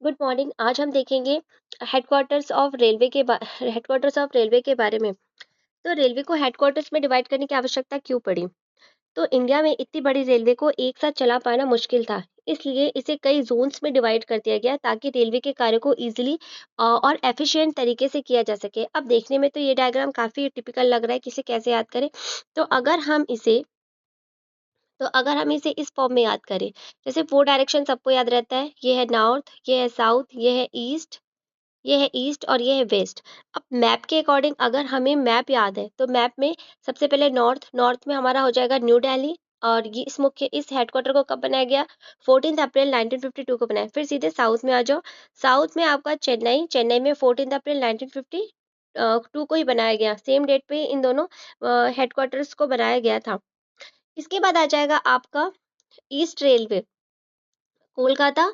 Good morning. आज हम देखेंगे हेडक्वार्टर्स ऑफ रेलवे के बारे में। तो रेलवे को हेडक्वार्टर्स में डिवाइड करने की आवश्यकता क्यों पड़ी? तो इंडिया में इतनी बड़ी रेलवे को एक साथ चला पाना मुश्किल था, इसलिए इसे कई जोन्स में डिवाइड कर दिया गया ताकि रेलवे के कार्य को इजीली और एफिशिएंट तरीके से किया जा सके। अब देखने में तो ये डायग्राम काफी टिपिकल लग रहा है कि इसे कैसे याद करें। तो अगर हम इसे इस फॉर्म में याद करें, जैसे 4 डायरेक्शन सबको याद रहता है, ये है नॉर्थ, ये है साउथ, ये है ईस्ट और ये है वेस्ट। अब मैप के अकॉर्डिंग अगर हमें मैप याद है, तो मैप में सबसे पहले नॉर्थ नॉर्थ में हमारा हो जाएगा न्यू दिल्ली। और ये इस हेडक्वार्टर को कब बनाया गया? 14 अप्रैल 1952 को बनाया। फिर सीधे साउथ में आ जाओ। साउथ में आपका चेन्नई चेन्नई में 14 अप्रैल 1952 को ही बनाया गया। सेम डेट पे इन दोनों हेडक्वार्टर्स को बनाया गया था। इसके बाद आ जाएगा आपका ईस्ट रेलवे, कोलकाता।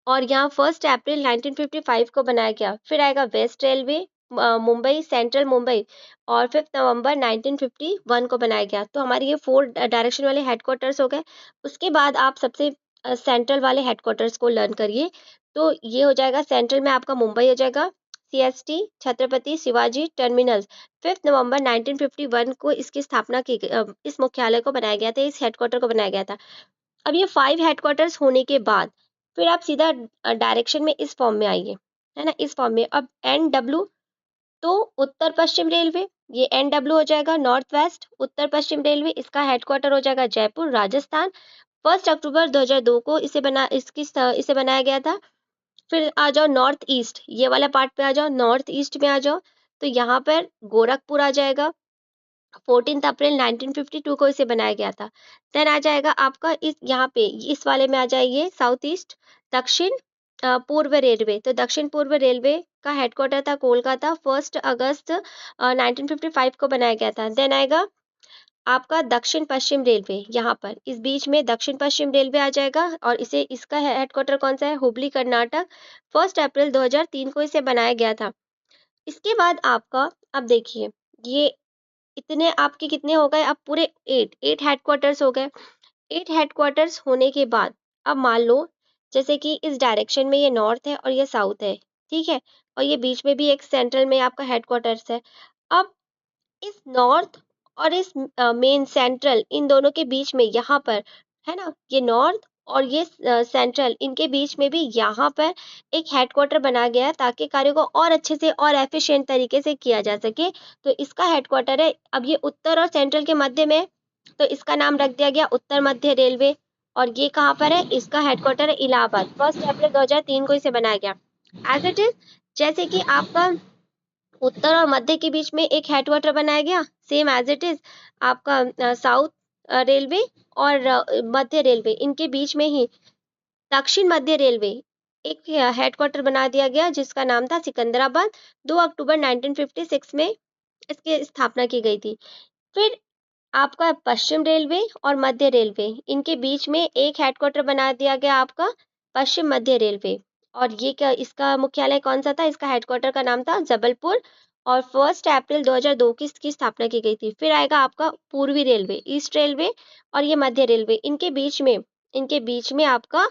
और यहाँ 1 अप्रैल 1955 को बनाया गया। फिर आएगा waste railway, Mumbai, central Mumbai. और 5 नवंबर 1951 को बनाया गया। तो हमारे ये 4 डायरेक्शन वाले हेडक्वार्टर्स हो गए। उसके बाद आप सबसे सेंट्रल वाले हेडक्वार्टर्स को लर्न करिए। तो ये हो जाएगा, सेंट्रल में आपका मुंबई हो जाएगा, सीएसटी छत्रपति शिवाजी टर्मिनल। 5 नवंबर 1951 को इसकी स्थापना इस मुख्यालय को बनाया गया था, इस हेडक्वार्टर को बनाया गया था। अब ये 5 हेडक्वार्टर्स होने के बाद फिर आप सीधा डायरेक्शन में इस फॉर्म में आइए, है ना, इस फॉर्म में। अब एनडब्ल्यू, तो उत्तर पश्चिम रेलवे, ये एनडब्ल्यू हो जाएगा। नॉर्थ वेस्ट उत्तर पश्चिम रेलवे, इसका हेडक्वार्टर हो जाएगा जयपुर, राजस्थान। 1 अक्टूबर 2002 को इसे बनाया गया था। फिर आ जाओ नॉर्थ ईस्ट, ये वाला पार्ट पे आ जाओ, नॉर्थ ईस्ट में आ जाओ। तो यहाँ पर गोरखपुर आ जाएगा। 14 अप्रैल 1952 को इसे बनाया गया था। देन आ जाएगा आपका इस यहाँ पे इस वाले में आ जाइए, साउथ ईस्ट दक्षिण पूर्व रेलवे। तो दक्षिण पूर्व रेलवे का हेडक्वार्टर था कोलकाता। 1 अगस्त 1955 को बनाया गया था। देन आएगा आपका दक्षिण पश्चिम रेलवे, यहाँ पर इस बीच में दक्षिण पश्चिम रेलवे आ जाएगा। और इसका हेडक्वार्टर कौन सा है? हुबली, कर्नाटक। 1 अप्रैल 2003 को इसे बनाया गया था। इसके बाद आपका, अब देखिए, ये इतने आपके कितने हो गए? अब पूरे 8 हेडक्वार्टर्स हो गए। 8 हेडक्वार्टर्स होने के बाद अब मान लो, जैसे कि इस डायरेक्शन में ये नॉर्थ है और ये साउथ है, ठीक है, और ये बीच में भी एक सेंट्रल में आपका हेडक्वार्टर्स है। अब इस नॉर्थ और इस मेन सेंट्रल, इन दोनों के बीच में यहाँ पर, है ना, ये नॉर्थ और ये सेंट्रल, इनके बीच में भी यहाँ पर एक हेडक्वार्टर बनाया गया है ताकि कार्य को और अच्छे से और एफिशिएंट तरीके से किया जा सके। तो इसका हेडक्वार्टर है, अब ये उत्तर और सेंट्रल के मध्य में है, तो इसका नाम रख दिया गया उत्तर मध्य रेलवे। और ये कहाँ पर है? इसका हेडक्वार्टर है इलाहाबाद। 1 अप्रैल 2003 को इसे बनाया गया। एज इट इज, जैसे कि आपका उत्तर और मध्य के बीच में एक हेडक्वार्टर बनाया गया, सेम एज इट इज आपका साउथ रेलवे और मध्य रेलवे, इनके बीच में ही दक्षिण मध्य रेलवे एक हेडक्वार्टर बना दिया गया, जिसका नाम था सिकंदराबाद। 2 अक्टूबर 1956 में इसकी स्थापना की गई थी। फिर आपका पश्चिम रेलवे और मध्य रेलवे, इनके बीच में एक हेडक्वार्टर बना दिया गया आपका पश्चिम मध्य रेलवे। और ये क्या, इसका मुख्यालय कौन सा था? इसका हेडक्वार्टर का नाम था जबलपुर। और 1 अप्रैल 2002 की इसकी स्थापना की गई थी। फिर आएगा आपका पूर्वी रेलवे, ईस्ट रेलवे और ये मध्य रेलवे, इनके बीच में आपका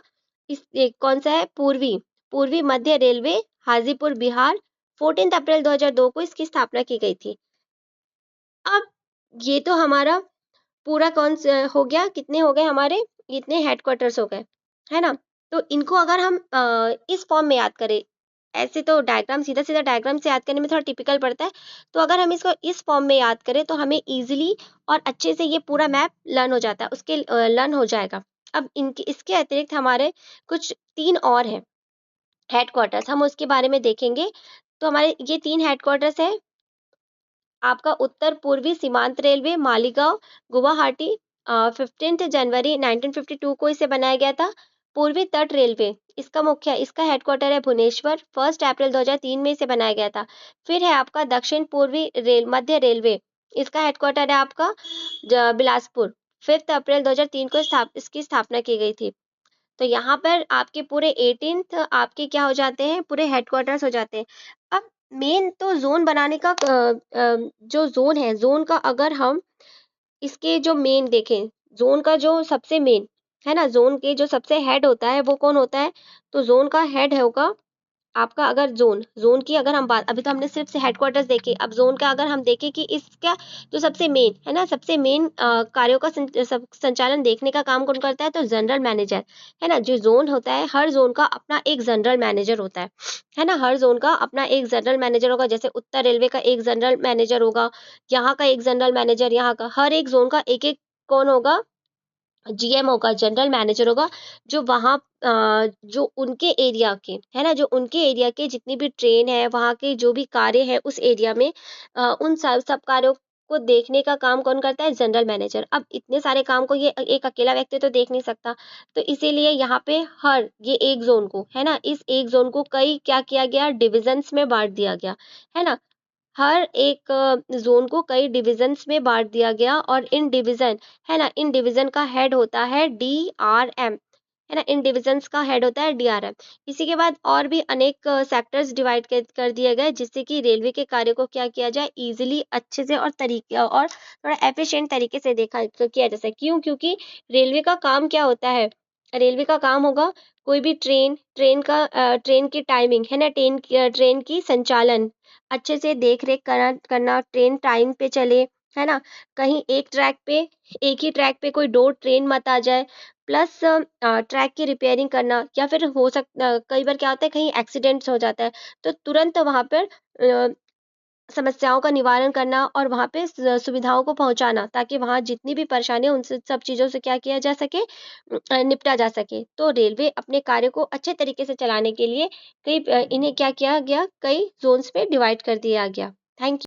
कौन सा है? पूर्वी पूर्वी मध्य रेलवे, हाजीपुर, बिहार। 14 अप्रैल 2002 को इसकी स्थापना की गई थी। अब ये तो हमारा पूरा कौन सा हो गया? कितने हो गए हमारे? इतने हेडक्वार्टर्स हो गए, है ना। तो इनको अगर हम इस फॉर्म में याद करें, ऐसे तो डायग्राम, सीधा सीधा डायग्राम से याद करने में थोड़ा टिपिकल पड़ता है। तो अगर हम इसको इस फॉर्म में याद करें तो हमें इजीली और अच्छे से ये पूरा मैप लर्न हो जाता है, उसके लर्न हो जाएगा। अब इनके इसके अतिरिक्त हमारे कुछ 3 और हैं हेडक्वार्टर्स, हम उसके बारे में देखेंगे। तो हमारे ये 3 हेडक्वार्टर्स है आपका उत्तर पूर्वी सीमांत रेलवे, मालीगांव, गुवाहाटी। 15 जनवरी 1952 को इसे बनाया गया था। पूर्वी तट रेलवे, इसका हेडक्वार्टर है भुवनेश्वर। 1 अप्रैल 2003 में इसे बनाया गया था। फिर है आपका दक्षिण पूर्वी मध्य रेलवे, इसका हेडक्वार्टर है आपका बिलासपुर। 5 अप्रैल 2003 को इसकी स्थापना की गई थी। तो यहाँ पर आपके पूरे 18 आपके क्या हो जाते हैं? पूरे हेडक्वार्टर्स हो जाते हैं। अब मेन तो जोन बनाने का जो जोन है, जोन का अगर हम इसके जो मेन देखें, जोन का जो सबसे मेन है ना, जोन के जो सबसे हेड होता है वो कौन होता है? तो जोन का हेड होगा आपका अगर ज़ोन की अगर हम बात, अभी तो हमने सिर्फ़ से हेडक्वार्टर्स देखे, अब ज़ोन का अगर हम देखें कि इसका जो सबसे मेन, है ना? सबसे मेन कार्यों का संचालन देखने का काम कौन करता है? तो जनरल मैनेजर, है ना? जो ज़ोन होता है, हर ज़ोन का अपना एक जनरल मैनेजर होता है ना? हर ज़ोन का अपना एक जनरल मैनेजर होगा, जैसे उत्तर रेलवे का एक जनरल मैनेजर होगा, यहाँ का एक जनरल मैनेजर, यहाँ का, हर एक ज़ोन का एक-एक कौन होगा? जीएम होगा, जनरल मैनेजर होगा, जो वहाँ जो उनके एरिया के, है ना? जो उनके एरिया के जितनी भी ट्रेन है, वहाँ के जो भी कार्य हैं उस एरिया में, उन सब कार्यों को देखने का काम कौन करता है? General manager. अब इतने सारे काम को ये एक अकेला व्यक्ति तो देख नहीं सकता, तो इसीलिए यहाँ पे हर ये एक ज़ोन को, है ना? इस एक ज़ोन को कई क्या किया गया? डिविज़न्स में बाँट दिया गया, है ना? हर एक ज़ोन को कई डिविज़न्स में बाँट दिया गया, और इन डिवीज़न, है ना? इन डिवीज़न का हेड होता है डीआरएम, है ना? इन डिविज़न्स का हेड होता है डीआरएम। इसी के बाद और भी अनेक सेक्टर्स डिवाइड कर दिए गए, जिससे कि रेलवे के कार्य को क्या किया जाए? ईज़िली अच्छे से और थोड़ा एफ़िशिएंट तरीके से किया जा सके। क्यों? क्योंकि रेलवे का काम क्या होता है? रेलवे का काम होगा कोई भी ट्रेन की टाइमिंग, है ना? ट्रेन की संचालन अच्छे से देख-रेख करना, ट्रेन टाइम पे चले, है ना? कहीं एक ही ट्रैक पे कोई 2 ट्रेन मत आ जाए, प्लस ट्रैक की रिपेयरिंग करना, या फिर कई बार क्या होता है, कहीं एक्सीडेंट्स हो जाता है, तो तुरंत वहाँ पर समस्याओं का निवारण करना, और वहाँ पे सुविधाओं को पहुँचाना, ताकि वहाँ जितनी भी परेशानी है, उन सब चीज़ों से क्या किया जा सके? निपटा जा सके। तो रेलवे अपने कार्य को अच्छे तरीके से चलाने के लिए इन्हें क्या किया गया? कई ज़ोन्स में डिवाइड कर दिया गया। थैंक